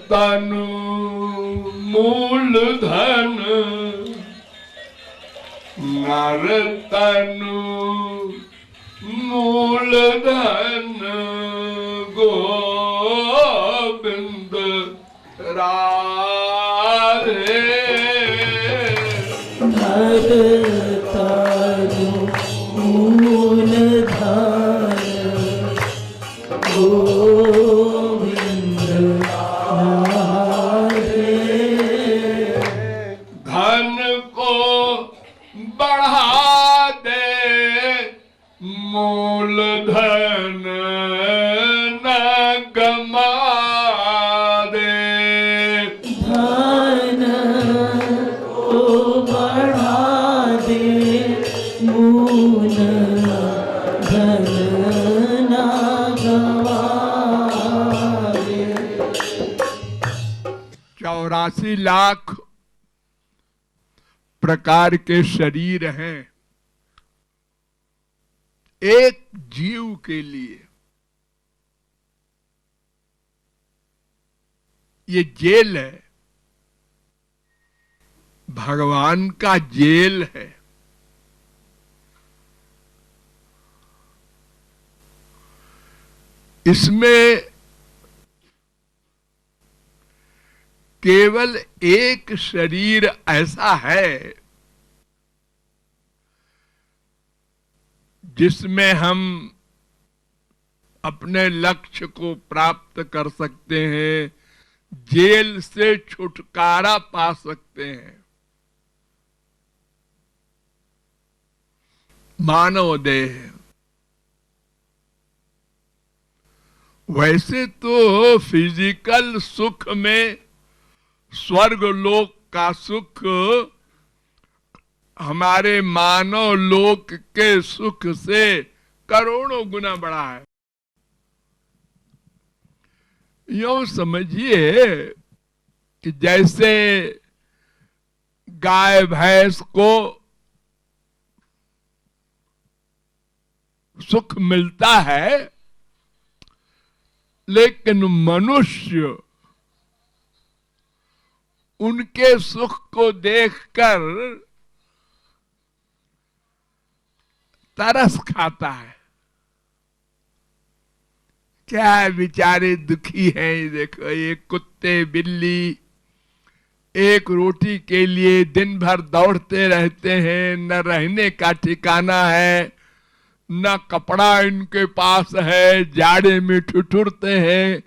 तनु मूल धन नर तनु मूल धन गोविंद राधे नर तनु मूल धन गोविंद राधे धन को बढ़ा दे मूल धन न गमा दे धन को बढ़ा दे मूल धन ना गवा दे 84 लाख प्रकार के शरीर हैं एक जीव के लिए। ये जेल है, भगवान का जेल है। इसमें केवल एक शरीर ऐसा है जिसमें हम अपने लक्ष्य को प्राप्त कर सकते हैं, जेल से छुटकारा पा सकते हैं। मानव देह। वैसे तो फिजिकल सुख में स्वर्ग लोक का सुख हमारे मानव लोक के सुख से करोड़ों गुना बड़ा है। यूं समझिए कि जैसे गाय भैंस को सुख मिलता है, लेकिन मनुष्य उनके सुख को देखकर तरस खाता है। क्या बेचारे दुखी हैं। देखो, ये कुत्ते बिल्ली एक रोटी के लिए दिन भर दौड़ते रहते हैं, न रहने का ठिकाना है, न कपड़ा इनके पास है, जाड़े में ठिठुरते हैं।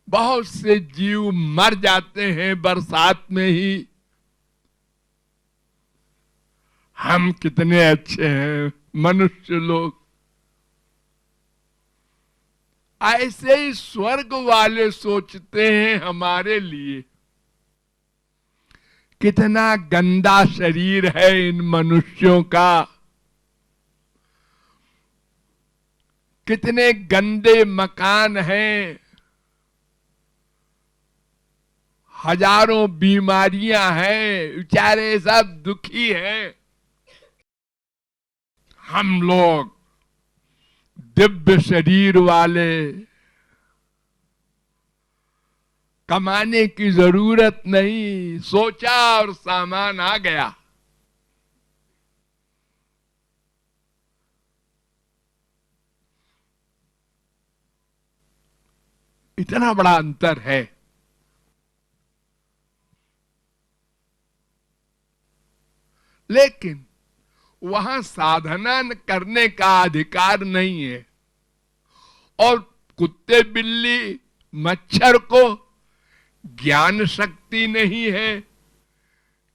बहुत से जीव मर जाते हैं बरसात में ही। हम कितने अच्छे हैं मनुष्य लोग। ऐसे ही स्वर्ग वाले सोचते हैं हमारे लिए कितना गंदा शरीर है इन मनुष्यों का, कितने गंदे मकान हैं, हजारों बीमारियां हैं, बेचारे सब दुखी हैं। हम लोग दिव्य शरीर वाले, कमाने की जरूरत नहीं, सोचा और सामान आ गया। इतना बड़ा अंतर है। लेकिन वहां साधना करने का अधिकार नहीं है, और कुत्ते बिल्ली मच्छर को ज्ञान शक्ति नहीं है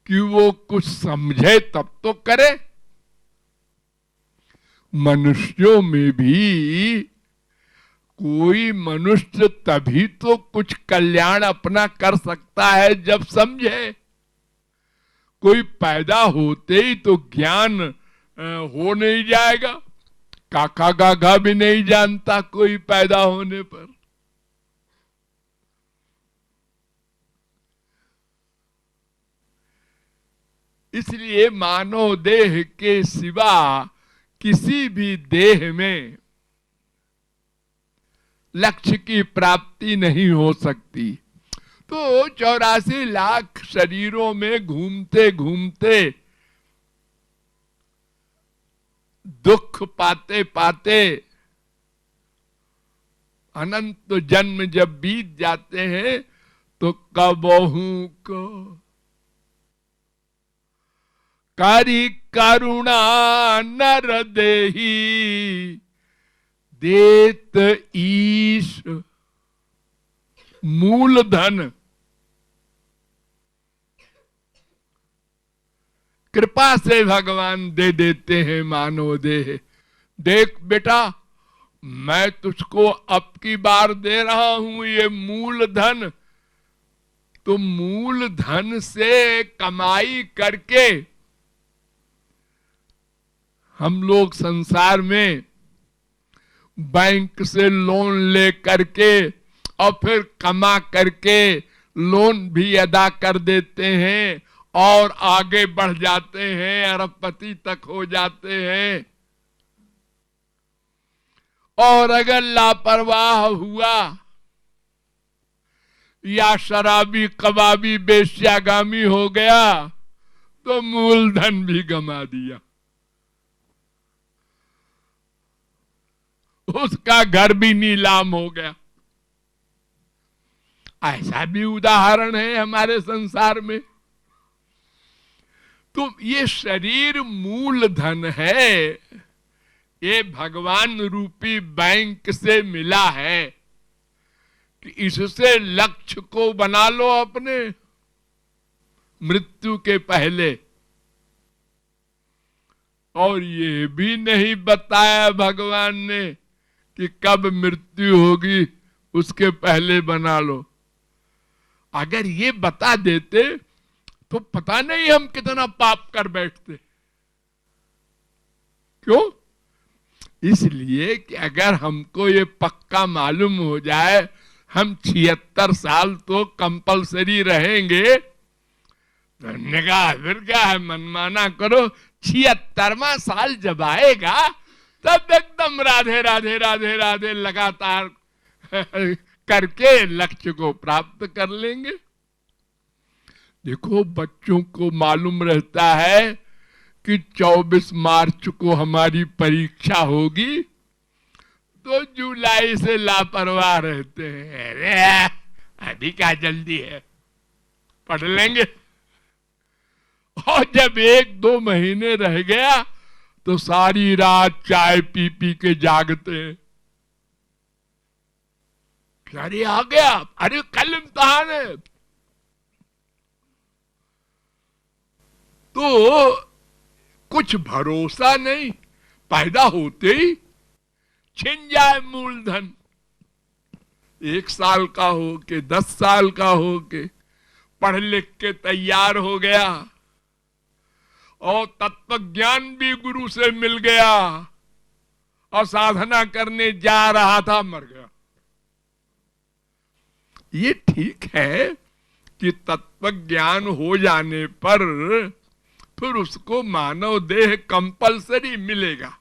कि वो कुछ समझे तब तो करे। मनुष्यों में भी कोई मनुष्य तभी तो कुछ कल्याण अपना कर सकता है जब समझे। कोई पैदा होते ही तो ज्ञान हो नहीं जाएगा। काका गागा भी नहीं जानता कोई पैदा होने पर। इसलिए मानव देह के सिवा किसी भी देह में लक्ष्य की प्राप्ति नहीं हो सकती। तो 84 लाख शरीरों में घूमते घूमते, दुख पाते पाते अनंत जन्म जब बीत जाते हैं तो कबहू को करी करुणा नर देही देत ईश मूलधन। कृपा से भगवान दे देते हैं मानव देह। देख बेटा, मैं तुझको अब की बार दे रहा हूं ये मूलधन। तो मूलधन से कमाई करके हम लोग संसार में बैंक से लोन ले करके और फिर कमा करके लोन भी अदा कर देते हैं और आगे बढ़ जाते हैं, अरबपति तक हो जाते हैं। और अगर लापरवाह हुआ या शराबी कबाबी बेश्यागामी हो गया तो मूलधन भी गमा दिया। उसका घर भी नीलाम हो गया। ऐसा भी उदाहरण है हमारे संसार में। तो ये शरीर मूलधन है, ये भगवान रूपी बैंक से मिला है कि इससे लक्ष्य को बना लो अपने मृत्यु के पहले। और ये भी नहीं बताया भगवान ने कि कब मृत्यु होगी, उसके पहले बना लो। अगर ये बता देते तो पता नहीं हम कितना पाप कर बैठते। क्यों? इसलिए कि अगर हमको ये पक्का मालूम हो जाए हम 76 साल तो कंपलसरी रहेंगे, तो हमने कहा फिर क्या है, मनमाना करो। 76वां साल जब आएगा तब एकदम राधे राधे राधे राधे लगातार करके लक्ष्य को प्राप्त कर लेंगे। देखो, बच्चों को मालूम रहता है कि 24 मार्च को हमारी परीक्षा होगी, तो जुलाई से लापरवाह रहते हैं। अरे अभी क्या जल्दी है, पढ़ लेंगे। और जब 1-2 महीने रह गया तो सारी रात चाय पी पी के जागते हैं। अरे आ गया, अरे कल इम्तिहान है। तो कुछ भरोसा नहीं, पैदा होते ही छिन जाए मूलधन। 1 साल का हो के 10 साल का हो के पढ़ लिख के तैयार हो गया और तत्व ज्ञान भी गुरु से मिल गया और साधना करने जा रहा था, मर गया। ये ठीक है कि तत्व ज्ञान हो जाने पर फिर उसको मानव देह कंपलसरी मिलेगा,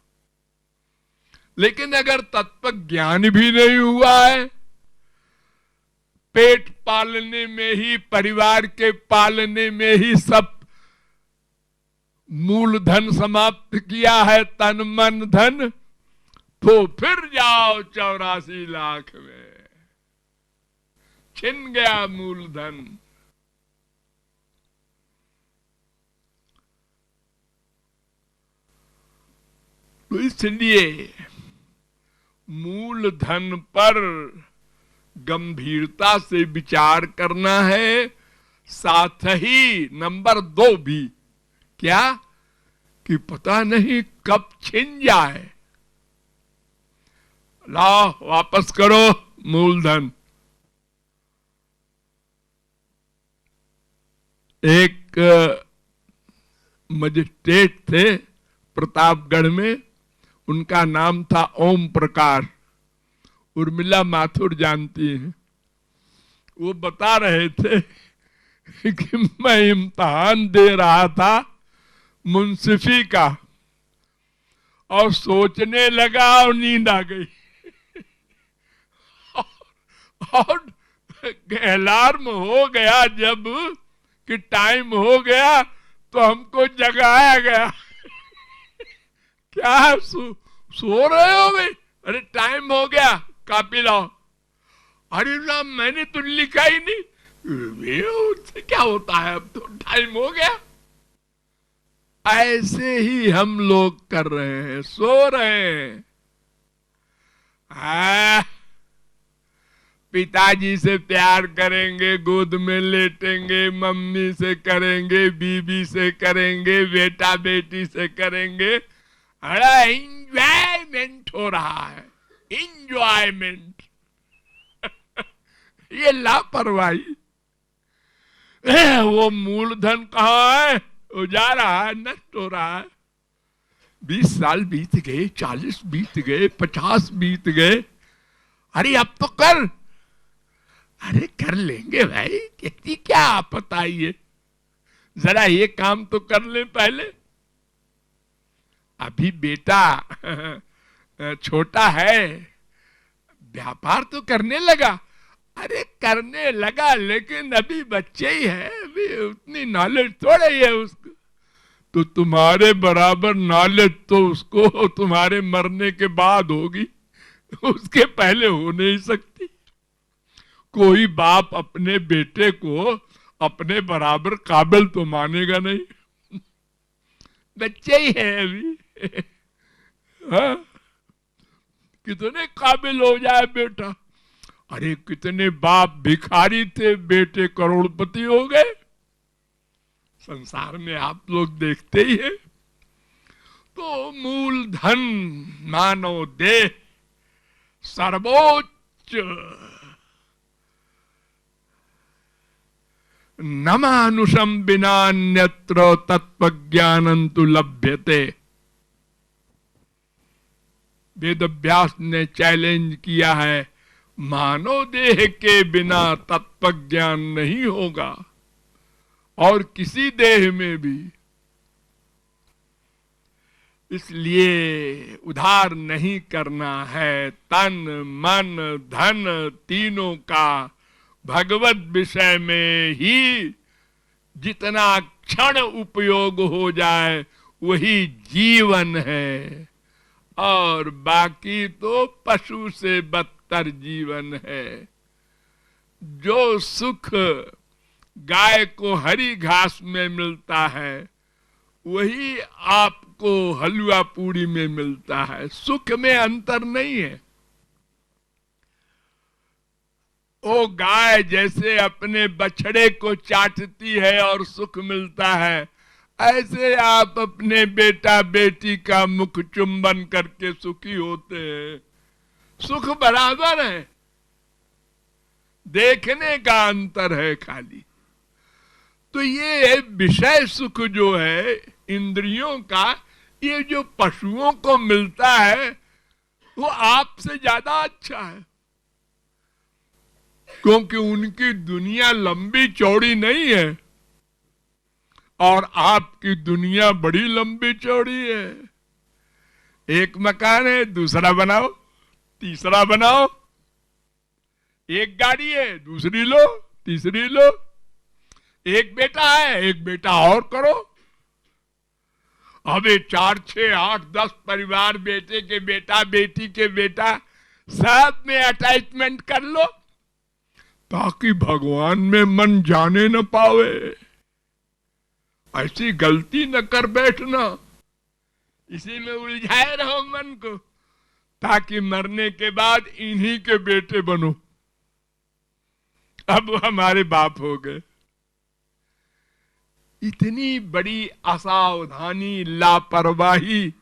लेकिन अगर तत्व ज्ञान भी नहीं हुआ है, पेट पालने में ही, परिवार के पालने में ही सब मूलधन समाप्त किया है, तन मन धन, तो फिर जाओ 84 लाख में, छिन गया मूलधन। तो इसलिए मूलधन पर गंभीरता से विचार करना है, साथ ही नंबर 2 भी, क्या कि पता नहीं कब छिन जाए। लाओ वापस करो मूलधन। एक मजिस्ट्रेट थे प्रतापगढ़ में, उनका नाम था ओम प्रकाश, उर्मिला माथुर जानती हैं। वो बता रहे थे कि मैं इम्तिहान दे रहा था मुंसिफी का और सोचने लगा और नींद आ गई और अलार्म हो गया जब कि टाइम हो गया तो हमको जगाया गया। क्या सो रहे हो भाई? अरे टाइम हो गया, कॉपी लाओ। अरे ना मैंने तो लिखा ही नहीं। उससे क्या होता है, अब तो टाइम हो गया। ऐसे ही हम लोग कर रहे हैं, सो रहे हैं। पिताजी से प्यार करेंगे, गोद में लेटेंगे, मम्मी से करेंगे, बीबी से करेंगे, बेटा बेटी से करेंगे। बड़ा इंजॉयमेंट हो रहा है, इंजॉयमेंट। ये लापरवाही। वो मूलधन कहाँ है? वो जा रहा है, नष्ट हो रहा है। 20 साल बीत गए, 40 बीत गए, 50 बीत गए। अरे अब तो कर। अरे कर लेंगे भाई, कितनी क्या आफत आई है, जरा ये काम तो कर ले पहले। अभी बेटा छोटा है, व्यापार तो करने लगा। अरे करने लगा, लेकिन अभी बच्चे ही है, अभी उतनी नॉलेज थोड़ा ही है उसको। तो तुम्हारे बराबर नॉलेज तो उसको तुम्हारे मरने के बाद होगी, उसके पहले हो नहीं सकती। कोई बाप अपने बेटे को अपने बराबर काबिल तो मानेगा नहीं, बच्चे ही है अभी। हाँ? कितने काबिल हो जाए बेटा। अरे कितने बाप भिखारी थे, बेटे करोड़पति हो गए। संसार में आप लोग देखते ही हैं। तो मूलधन मानव देह सर्वोच्च न मानुषम बिना अन्यत्र तत्व ज्ञानंतु लभ्यते। वेद व्यास ने चैलेंज किया है, मानव देह के बिना तत्व ज्ञान नहीं होगा, और किसी देह में भी। इसलिए उधार नहीं करना है। तन मन धन तीनों का भगवत विषय में ही जितना क्षण उपयोग हो जाए वही जीवन है, और बाकी तो पशु से बदतर जीवन है। जो सुख गाय को हरी घास में मिलता है वही आपको हलवा पूरी में मिलता है, सुख में अंतर नहीं है। ओ गाय जैसे अपने बछड़े को चाटती है और सुख मिलता है, ऐसे आप अपने बेटा बेटी का मुख चुंबन करके सुखी होते हैं। सुख बराबर है, देखने का अंतर है खाली। तो ये विषय सुख जो है इंद्रियों का, ये जो पशुओं को मिलता है वो आपसे ज्यादा अच्छा है, क्योंकि उनकी दुनिया लंबी चौड़ी नहीं है और आपकी दुनिया बड़ी लंबी चौड़ी है। एक मकान है, दूसरा बनाओ, तीसरा बनाओ, एक गाड़ी है, दूसरी लो, तीसरी लो, एक बेटा है, एक बेटा और करो। अबे 4, 6, 8, 10 परिवार, बेटे के बेटा, बेटी के बेटा, सब में अटैचमेंट कर लो ताकि भगवान में मन जाने न पावे। ऐसी गलती न कर बैठना, इसी में उलझाए रहो मन को ताकि मरने के बाद इन्हीं के बेटे बनो। अब हमारे बाप हो गए। इतनी बड़ी असावधानी, लापरवाही,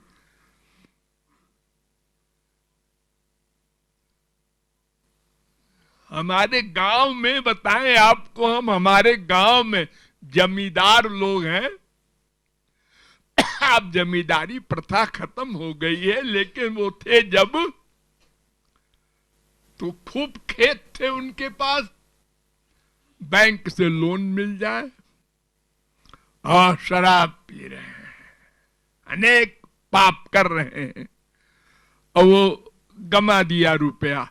हमारे गांव में बताएं आपको, हम हमारे गांव में जमींदार लोग हैं। अब जमींदारी प्रथा खत्म हो गई है, लेकिन वो थे जब तो खूब खेत थे उनके पास, बैंक से लोन मिल जाए और शराब पी रहे हैं, अनेक पाप कर रहे हैं और वो गमा दिया रुपया।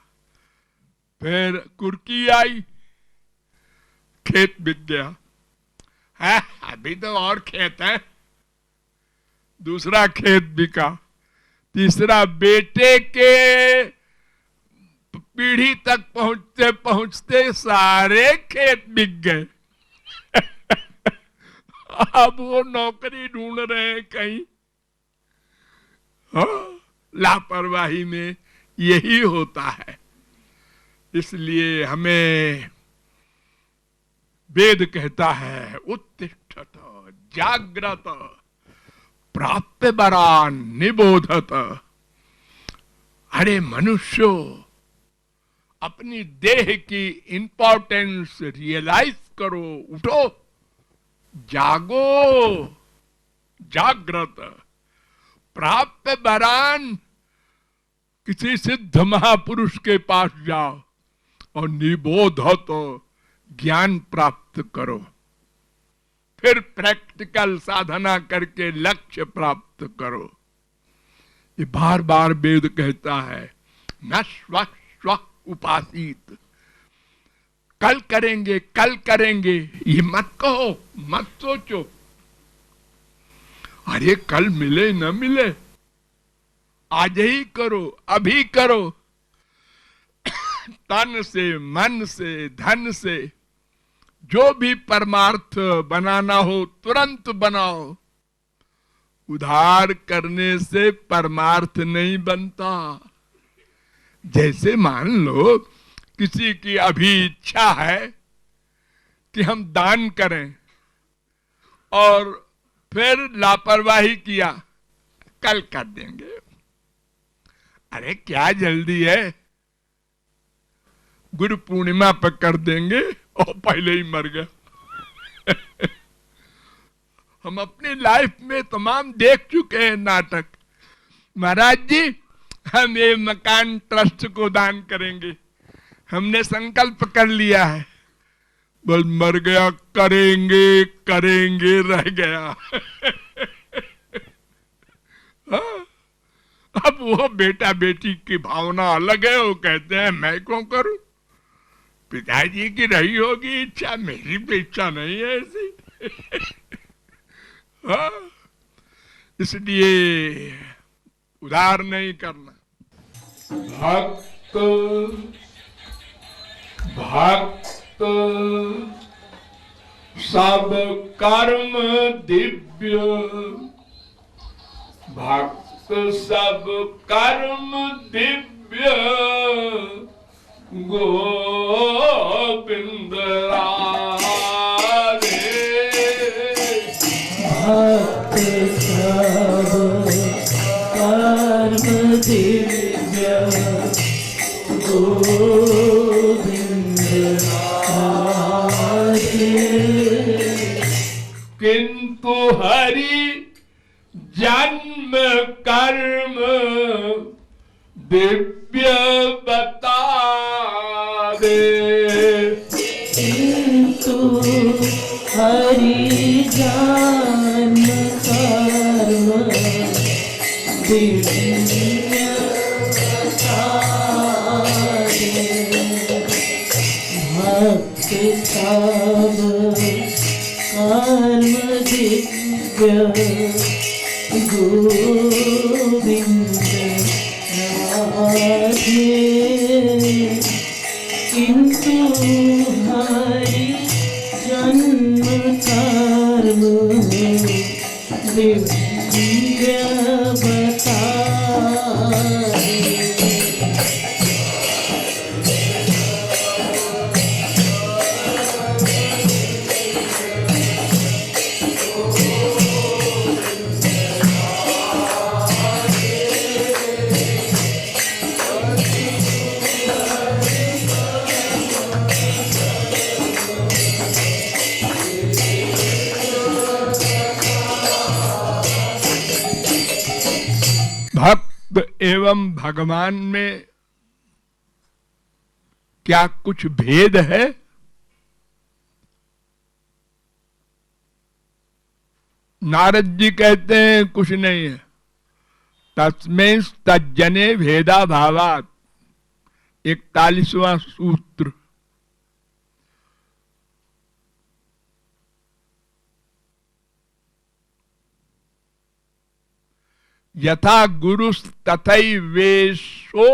फिर कुर्की आई, खेत बिक गया है, अभी तो और खेत है, दूसरा खेत बिका, तीसरा बेटे के पीढ़ी तक पहुंचते पहुंचते सारे खेत बिक गए। अब वो नौकरी ढूंढ रहे हैं कहीं। लापरवाही में यही होता है। इसलिए हमें वेद कहता है उत्तिष्ठत जाग्रत प्राप्य वरान निबोधत। अरे मनुष्यो, अपनी देह की इंपॉर्टेंस रियलाइज करो, उठो, जागो, जागृत, प्राप्य वरान, किसी सिद्ध महापुरुष के पास जाओ और निबोधत, ज्ञान प्राप्त करो, फिर प्रैक्टिकल साधना करके लक्ष्य प्राप्त करो। ये बार बार वेद कहता है न स्व स्व उपासित, कल करेंगे, कल करेंगे, ये मत कहो, मत सोचो। अरे कल मिले न मिले, आज ही करो, अभी करो। तन से, मन से, धन से जो भी परमार्थ बनाना हो तुरंत बनाओ। उधार करने से परमार्थ नहीं बनता। जैसे मान लो किसी की अभी इच्छा है कि हम दान करें और फिर लापरवाही किया, कल कर देंगे। अरे क्या जल्दी है, गुरु पूर्णिमा पर कर देंगे और पहले ही मर गया। हम अपनी लाइफ में तमाम देख चुके हैं नाटक। महाराज जी, हम ये मकान ट्रस्ट को दान करेंगे, हमने संकल्प कर लिया है, बस मर गया, करेंगे करेंगे रह गया। अब वो बेटा बेटी की भावना अलग है, वो कहते हैं मैं क्यों करूं, पिताजी की रही होगी इच्छा, मेरी भी इच्छा नहीं है ऐसी। इसलिए उधार नहीं करना। भक्त भक्त सब कर्म दिव्य, भक्त सब कर्म दिव्य, गोविंद राधे। भक्त सब कर्म दिव्य, गोविंद राधे। किंतु हरि जन्म कर्म दिव्य बता दे। किंतु हरि जन्म कर्म दिव्य बता दे। भक्त सब कर्म दिव्य गोविंद राधे। किंतु हरि जन्म कर्म दिव्य बता दे। भक्त एवं भगवान में क्या कुछ भेद है? नारद जी कहते हैं कुछ नहीं है। तस्मै तज्जने भेदा भावात, 41वां सूत्र। यथा गुरु तथैवेशो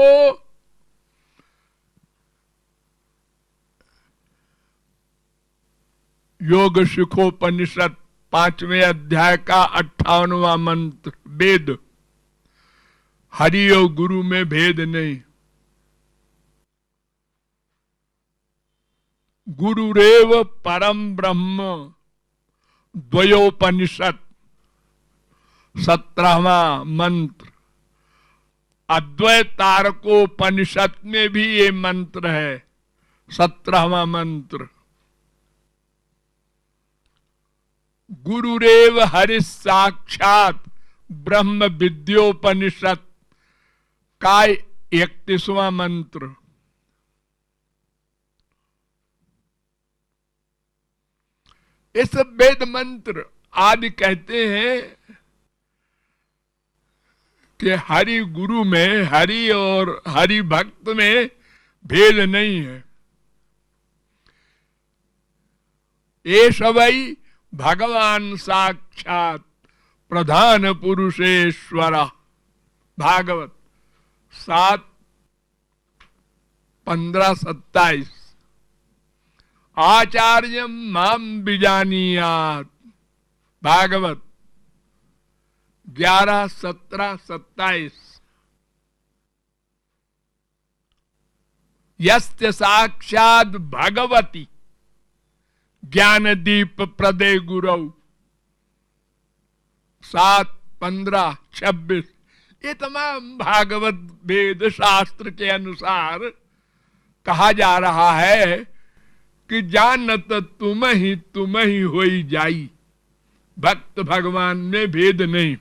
योग सुखोपनिषद 5वें अध्याय का 58वां मंत्र। वेद हरि और गुरु में भेद नहीं। गुरुरेव परम ब्रह्म द्वयोपनिषद 17वां मंत्र। अद्वैत तारकोपनिषद में भी ये मंत्र है, 17वां मंत्र। गुरुरेव हरि साक्षात ब्रह्म विद्योपनिषद का 31वां मंत्र। ये सब वेद मंत्र आदि कहते हैं कि हरि गुरु में, हरि और हरि भक्त में भेद नहीं है। ये सवई भगवान साक्षात प्रधान पुरुषेश्वर। भागवत 7:15-27। आचार्यम माम विजानीयात। भागवत 11:17-27। यस्य साक्षात भगवती ज्ञानदीप प्रदे गुरौ। 7:15-26। ये तमाम भागवत वेद शास्त्र के अनुसार कहा जा रहा है कि जानत तुम ही होई जाई। भक्त भगवान में भेद नहीं।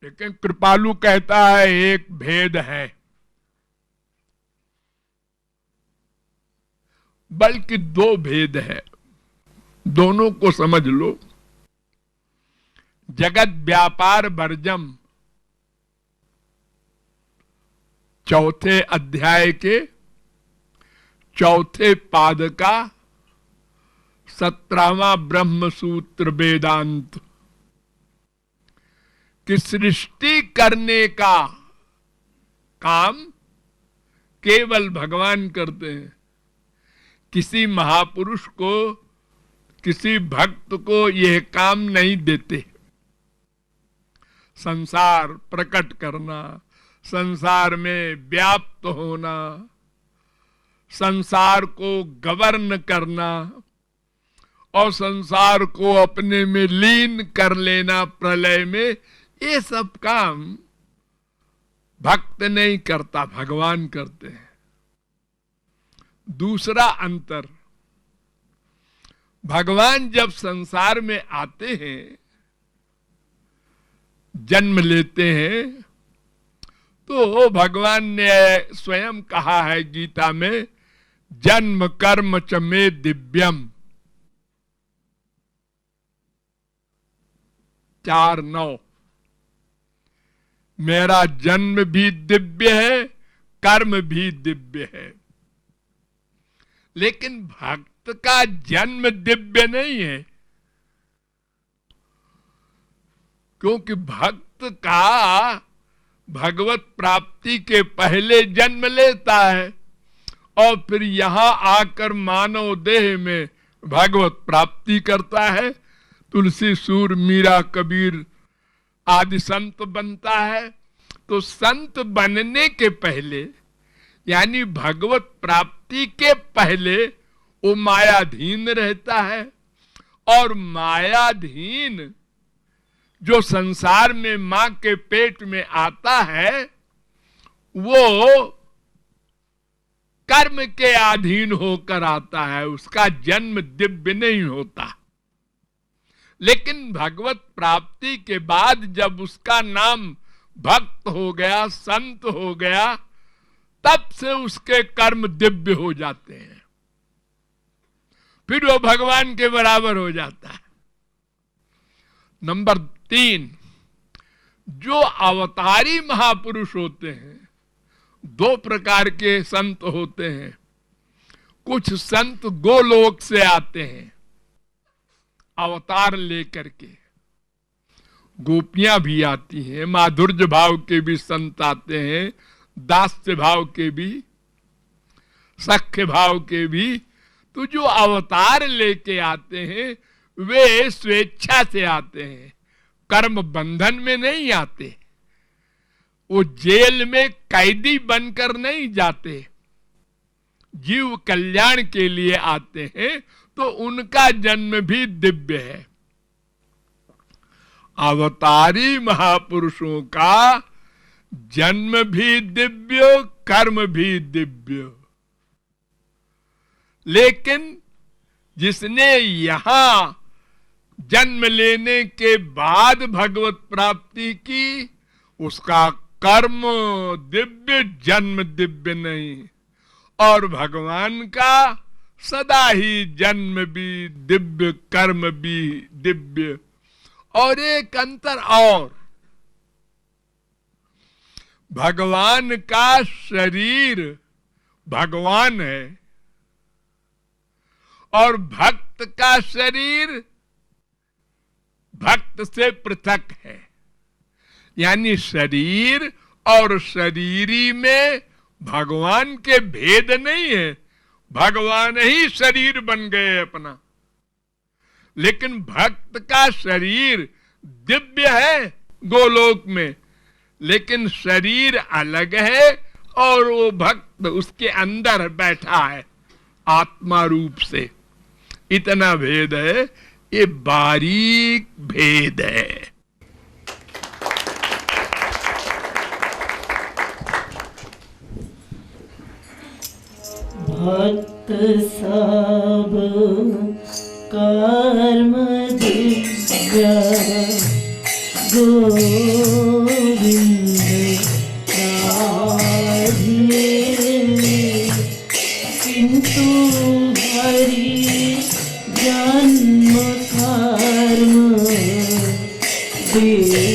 लेकिन कृपालु कहता है एक भेद है, बल्कि 2 भेद है। दोनों को समझ लो। जगत व्यापार वर्जम 4थे अध्याय के 4थे पाद का 17वां ब्रह्म सूत्र वेदांत कि सृष्टि करने का काम केवल भगवान करते हैं। किसी महापुरुष को, किसी भक्त को यह काम नहीं देते। संसार प्रकट करना, संसार में व्याप्त होना, संसार को गवर्न करना और संसार को अपने में लीन कर लेना प्रलय में, ये सब काम भक्त नहीं करता, भगवान करते हैं। दूसरा अंतर, भगवान जब संसार में आते हैं, जन्म लेते हैं, तो भगवान ने स्वयं कहा है गीता में, जन्म कर्म च मे दिव्यम 4:9। मेरा जन्म भी दिव्य है, कर्म भी दिव्य है। लेकिन भक्त का जन्म दिव्य नहीं है, क्योंकि भक्त का भगवत प्राप्ति के पहले जन्म लेता है और फिर यहां आकर मानव देह में भगवत प्राप्ति करता है। तुलसी, सूर, मीरा, कबीर आदि संत बनता है। तो संत बनने के पहले, यानी भगवत प्राप्ति के पहले, वो मायाधीन रहता है। और मायाधीन जो संसार में मां के पेट में आता है, वो कर्म के अधीन होकर आता है, उसका जन्म दिव्य नहीं होता। लेकिन भगवत प्राप्ति के बाद जब उसका नाम भक्त हो गया, संत हो गया, तब से उसके कर्म दिव्य हो जाते हैं, फिर वो भगवान के बराबर हो जाता है। नंबर 3, जो अवतारी महापुरुष होते हैं, 2 प्रकार के संत होते हैं। कुछ संत गोलोक से आते हैं अवतार लेकर के, गोपियां भी आती हैं, माधुर्य भाव के भी संत आते हैं, दास्य भाव के भी, सख्य भाव के भी। तो जो अवतार लेके आते हैं वे स्वेच्छा से आते हैं, कर्म बंधन में नहीं आते। वो जेल में कैदी बनकर नहीं जाते, जीव कल्याण के लिए आते हैं। तो उनका जन्म भी दिव्य है। अवतारी महापुरुषों का जन्म भी दिव्य, कर्म भी दिव्य। लेकिन जिसने यहां जन्म लेने के बाद भगवत प्राप्ति की, उसका कर्म दिव्य, जन्म दिव्य नहीं। और भगवान का सदा ही जन्म भी दिव्य, कर्म भी दिव्य। और एक अंतर और, भगवान का शरीर भगवान है और भक्त का शरीर भक्त से पृथक है। यानी शरीर और शरीरी में भगवान के भेद नहीं है, भगवान ही शरीर बन गए अपना। लेकिन भक्त का शरीर दिव्य है गोलोक में, लेकिन शरीर अलग है और वो भक्त उसके अंदर बैठा है आत्मा रूप से। इतना भेद है, ये बारीक भेद है। भक्त सब कर्म दिव्य, गोविंद राधिए, किंतु हरि जन्म कर्म दिव्य।